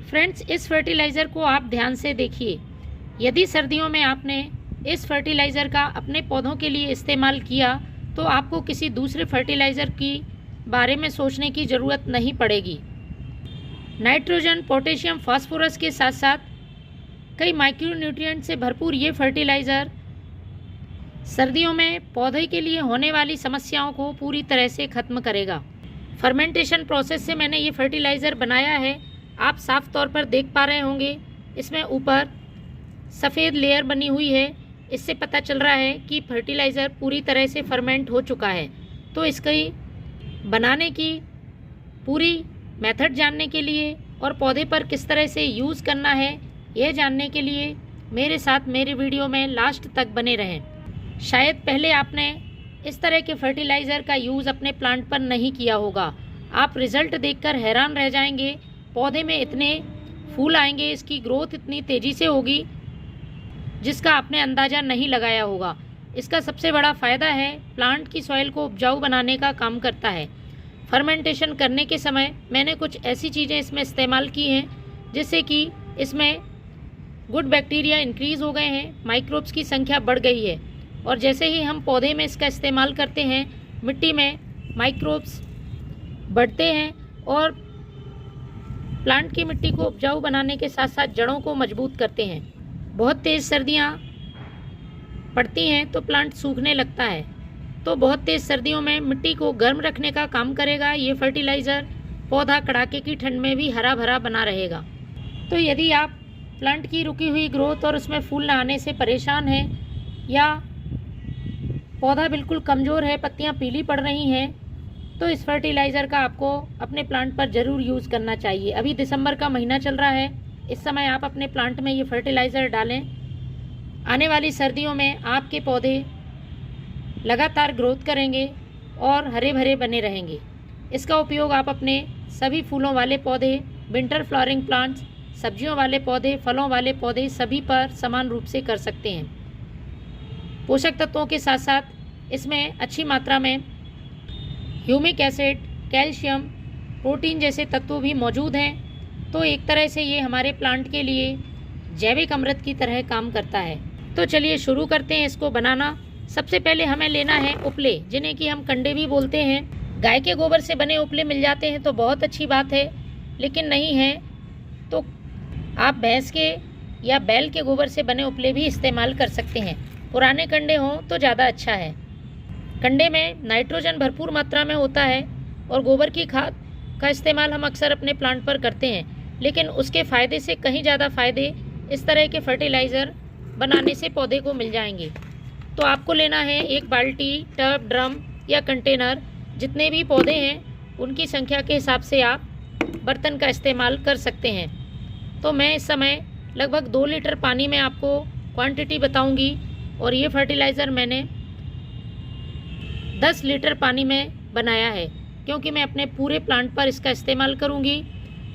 Friends, इस fertiliser को आप ध्यान से देखिए। यदि सर्दियों में आपने इस फर्टिलाइज़र का अपने पौधों के लिए इस्तेमाल किया तो आपको किसी दूसरे फर्टिलाइज़र की बारे में सोचने की ज़रूरत नहीं पड़ेगी। नाइट्रोजन, पोटेशियम, फास्फोरस के साथ साथ कई माइक्रोन्यूट्रिएंट से भरपूर ये फर्टिलाइज़र सर्दियों में पौधे के लिए होने वाली समस्याओं को पूरी तरह से ख़त्म करेगा। फर्मेंटेशन प्रोसेस से मैंने ये फर्टिलाइज़र बनाया है। आप साफ तौर पर देख पा रहे होंगे, इसमें ऊपर सफ़ेद लेयर बनी हुई है। इससे पता चल रहा है कि फर्टिलाइज़र पूरी तरह से फर्मेंट हो चुका है। तो इसकी बनाने की पूरी मेथड जानने के लिए और पौधे पर किस तरह से यूज़ करना है, यह जानने के लिए मेरे साथ मेरे वीडियो में लास्ट तक बने रहें। शायद पहले आपने इस तरह के फर्टिलाइज़र का यूज़ अपने प्लांट पर नहीं किया होगा। आप रिज़ल्ट देखकर हैरान रह जाएंगे। पौधे में इतने फूल आएंगे, इसकी ग्रोथ इतनी तेज़ी से होगी जिसका आपने अंदाज़ा नहीं लगाया होगा। इसका सबसे बड़ा फ़ायदा है, प्लांट की सॉइल को उपजाऊ बनाने का काम करता है। फर्मेंटेशन करने के समय मैंने कुछ ऐसी चीज़ें इसमें इस्तेमाल की हैं जिससे कि इसमें गुड बैक्टीरिया इंक्रीज़ हो गए हैं, माइक्रोब्स की संख्या बढ़ गई है। और जैसे ही हम पौधे में इसका इस्तेमाल करते हैं, मिट्टी में माइक्रोब्स बढ़ते हैं और प्लांट की मिट्टी को उपजाऊ बनाने के साथ साथ जड़ों को मजबूत करते हैं। बहुत तेज़ सर्दियाँ पड़ती हैं तो प्लांट सूखने लगता है, तो बहुत तेज़ सर्दियों में मिट्टी को गर्म रखने का काम करेगा ये फर्टिलाइज़र। पौधा कड़ाके की ठंड में भी हरा भरा बना रहेगा। तो यदि आप प्लांट की रुकी हुई ग्रोथ और उसमें फूल न आने से परेशान हैं, या पौधा बिल्कुल कमज़ोर है, पत्तियां पीली पड़ रही हैं, तो इस फर्टिलाइज़र का आपको अपने प्लांट पर ज़रूर यूज़ करना चाहिए। अभी दिसंबर का महीना चल रहा है, इस समय आप अपने प्लांट में ये फर्टिलाइज़र डालें। आने वाली सर्दियों में आपके पौधे लगातार ग्रोथ करेंगे और हरे भरे बने रहेंगे। इसका उपयोग आप अपने सभी फूलों वाले पौधे, विंटर फ्लावरिंग प्लांट्स, सब्जियों वाले पौधे, फलों वाले पौधे सभी पर समान रूप से कर सकते हैं। पोषक तत्वों के साथ साथ इसमें अच्छी मात्रा में ह्यूमिक एसिड, कैल्शियम, प्रोटीन जैसे तत्व भी मौजूद हैं। तो एक तरह से ये हमारे प्लांट के लिए जैविक अमृत की तरह काम करता है। तो चलिए शुरू करते हैं इसको बनाना। सबसे पहले हमें लेना है उपले, जिन्हें कि हम कंडे भी बोलते हैं। गाय के गोबर से बने उपले मिल जाते हैं तो बहुत अच्छी बात है, लेकिन नहीं है तो आप भैंस के या बैल के गोबर से बने उपले भी इस्तेमाल कर सकते हैं। पुराने कंडे हों तो ज़्यादा अच्छा है। कंडे में नाइट्रोजन भरपूर मात्रा में होता है और गोबर की खाद का इस्तेमाल हम अक्सर अपने प्लांट पर करते हैं, लेकिन उसके फ़ायदे से कहीं ज़्यादा फ़ायदे इस तरह के फर्टिलाइज़र बनाने से पौधे को मिल जाएंगे। तो आपको लेना है एक बाल्टी, टब, ड्रम या कंटेनर। जितने भी पौधे हैं उनकी संख्या के हिसाब से आप बर्तन का इस्तेमाल कर सकते हैं। तो मैं इस समय लगभग 2 लीटर पानी में आपको क्वांटिटी बताऊंगी, और ये फर्टिलाइज़र मैंने 10 लीटर पानी में बनाया है, क्योंकि मैं अपने पूरे प्लांट पर इसका इस्तेमाल करूंगी।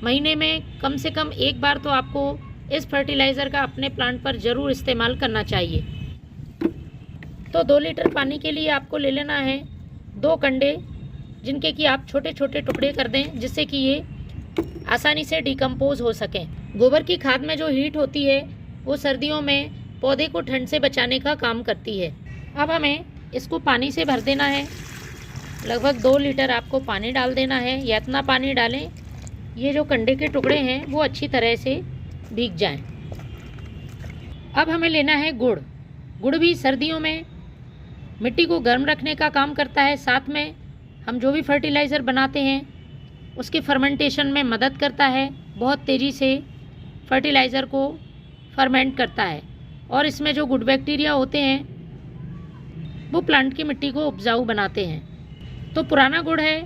महीने में कम से कम एक बार तो आपको इस फर्टिलाइज़र का अपने प्लांट पर ज़रूर इस्तेमाल करना चाहिए। तो 2 लीटर पानी के लिए आपको ले लेना है 2 कंडे, जिनके कि आप छोटे छोटे टुकड़े कर दें जिससे कि ये आसानी से डिकम्पोज हो सकें। गोबर की खाद में जो हीट होती है वो सर्दियों में पौधे को ठंड से बचाने का काम करती है। अब हमें इसको पानी से भर देना है। लगभग 2 लीटर आपको पानी डाल देना है, या इतना पानी डालें ये जो कंडे के टुकड़े हैं वो अच्छी तरह से भीग जाएं। अब हमें लेना है गुड़। गुड़ भी सर्दियों में मिट्टी को गर्म रखने का काम करता है, साथ में हम जो भी फर्टिलाइज़र बनाते हैं उसके फर्मेंटेशन में मदद करता है। बहुत तेज़ी से फर्टिलाइज़र को फर्मेंट करता है, और इसमें जो गुड बैक्टीरिया होते हैं वो प्लांट की मिट्टी को उपजाऊ बनाते हैं। तो पुराना गुड़ है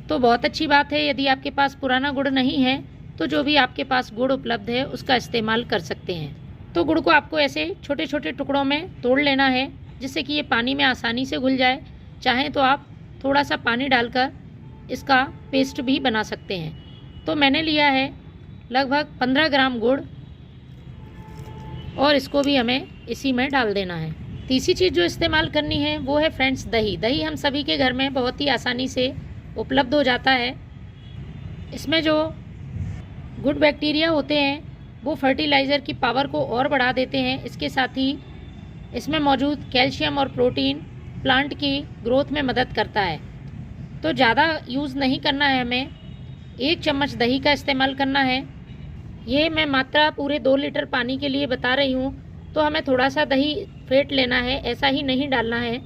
तो बहुत अच्छी बात है। यदि आपके पास पुराना गुड़ नहीं है तो जो भी आपके पास गुड़ उपलब्ध है उसका इस्तेमाल कर सकते हैं। तो गुड़ को आपको ऐसे छोटे छोटे टुकड़ों में तोड़ लेना है जिससे कि ये पानी में आसानी से घुल जाए। चाहें तो आप थोड़ा सा पानी डालकर इसका पेस्ट भी बना सकते हैं। तो मैंने लिया है लगभग 15 ग्राम गुड़, और इसको भी हमें इसी में डाल देना है। तीसरी चीज़ जो इस्तेमाल करनी है वो है फ्रेंड्स दही। दही हम सभी के घर में बहुत ही आसानी से उपलब्ध हो जाता है। इसमें जो गुड बैक्टीरिया होते हैं वो फर्टिलाइज़र की पावर को और बढ़ा देते हैं। इसके साथ ही इसमें मौजूद कैल्शियम और प्रोटीन प्लांट की ग्रोथ में मदद करता है। तो ज़्यादा यूज़ नहीं करना है हमें, 1 चम्मच दही का इस्तेमाल करना है। ये मैं मात्रा पूरे 2 लीटर पानी के लिए बता रही हूँ, तो हमें थोड़ा सा दही फेंट लेना है, ऐसा ही नहीं डालना है।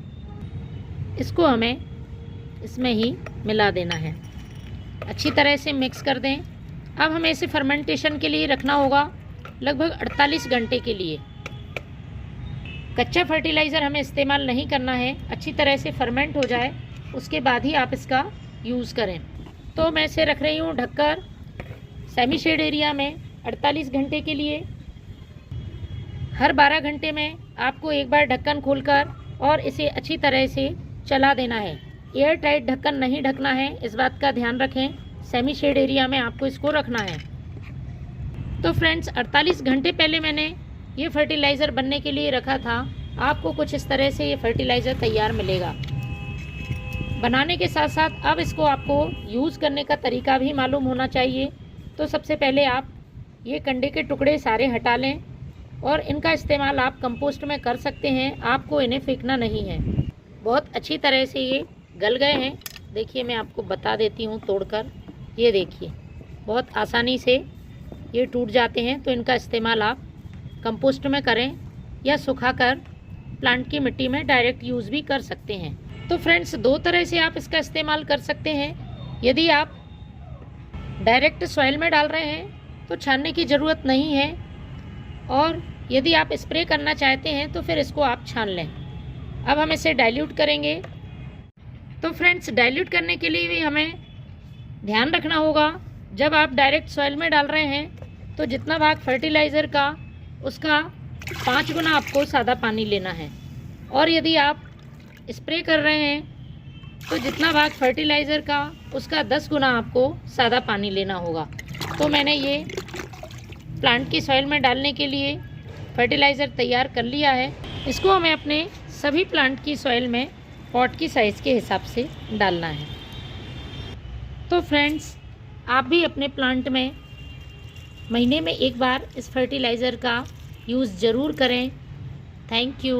इसको हमें इसमें ही मिला देना है, अच्छी तरह से मिक्स कर दें। अब हमें इसे फर्मेंटेशन के लिए रखना होगा लगभग 48 घंटे के लिए। कच्चा फर्टिलाइज़र हमें इस्तेमाल नहीं करना है, अच्छी तरह से फर्मेंट हो जाए उसके बाद ही आप इसका यूज़ करें। तो मैं इसे रख रही हूँ ढककर सेमी शेड एरिया में 48 घंटे के लिए। हर 12 घंटे में आपको एक बार ढक्कन खोलकर और इसे अच्छी तरह से चला देना है। एयर टाइट ढक्कन नहीं ढकना है, इस बात का ध्यान रखें। सेमी शेड एरिया में आपको इसको रखना है। तो फ्रेंड्स, 48 घंटे पहले मैंने ये फर्टिलाइज़र बनने के लिए रखा था। आपको कुछ इस तरह से ये फर्टिलाइज़र तैयार मिलेगा। बनाने के साथ साथ अब इसको आपको यूज़ करने का तरीका भी मालूम होना चाहिए। तो सबसे पहले आप ये कंडे के टुकड़े सारे हटा लें और इनका इस्तेमाल आप कंपोस्ट में कर सकते हैं। आपको इन्हें फेंकना नहीं है। बहुत अच्छी तरह से ये गल गए हैं। देखिए, मैं आपको बता देती हूँ तोड़कर। ये देखिए, बहुत आसानी से ये टूट जाते हैं। तो इनका इस्तेमाल आप कंपोस्ट में करें या सुखाकर प्लांट की मिट्टी में डायरेक्ट यूज़ भी कर सकते हैं। तो फ्रेंड्स, 2 तरह से आप इसका इस्तेमाल कर सकते हैं। यदि आप डायरेक्ट सॉइल में डाल रहे हैं तो छानने की ज़रूरत नहीं है, और यदि आप स्प्रे करना चाहते हैं तो फिर इसको आप छान लें। अब हम इसे डाइल्यूट करेंगे। तो फ्रेंड्स, डाइल्यूट करने के लिए भी हमें ध्यान रखना होगा। जब आप डायरेक्ट सॉइल में डाल रहे हैं तो जितना भाग फर्टिलाइज़र का उसका 5 गुना आपको सादा पानी लेना है, और यदि आप स्प्रे कर रहे हैं तो जितना भाग फर्टिलाइज़र का उसका 10 गुना आपको सादा पानी लेना होगा। तो मैंने ये प्लांट की सॉइल में डालने के लिए फर्टिलाइज़र तैयार कर लिया है। इसको हमें अपने सभी प्लांट की सॉइल में पॉट की साइज़ के हिसाब से डालना है। तो फ्रेंड्स, आप भी अपने प्लांट में महीने में एक बार इस फर्टिलाइज़र का यूज़ ज़रूर करें। Thank you.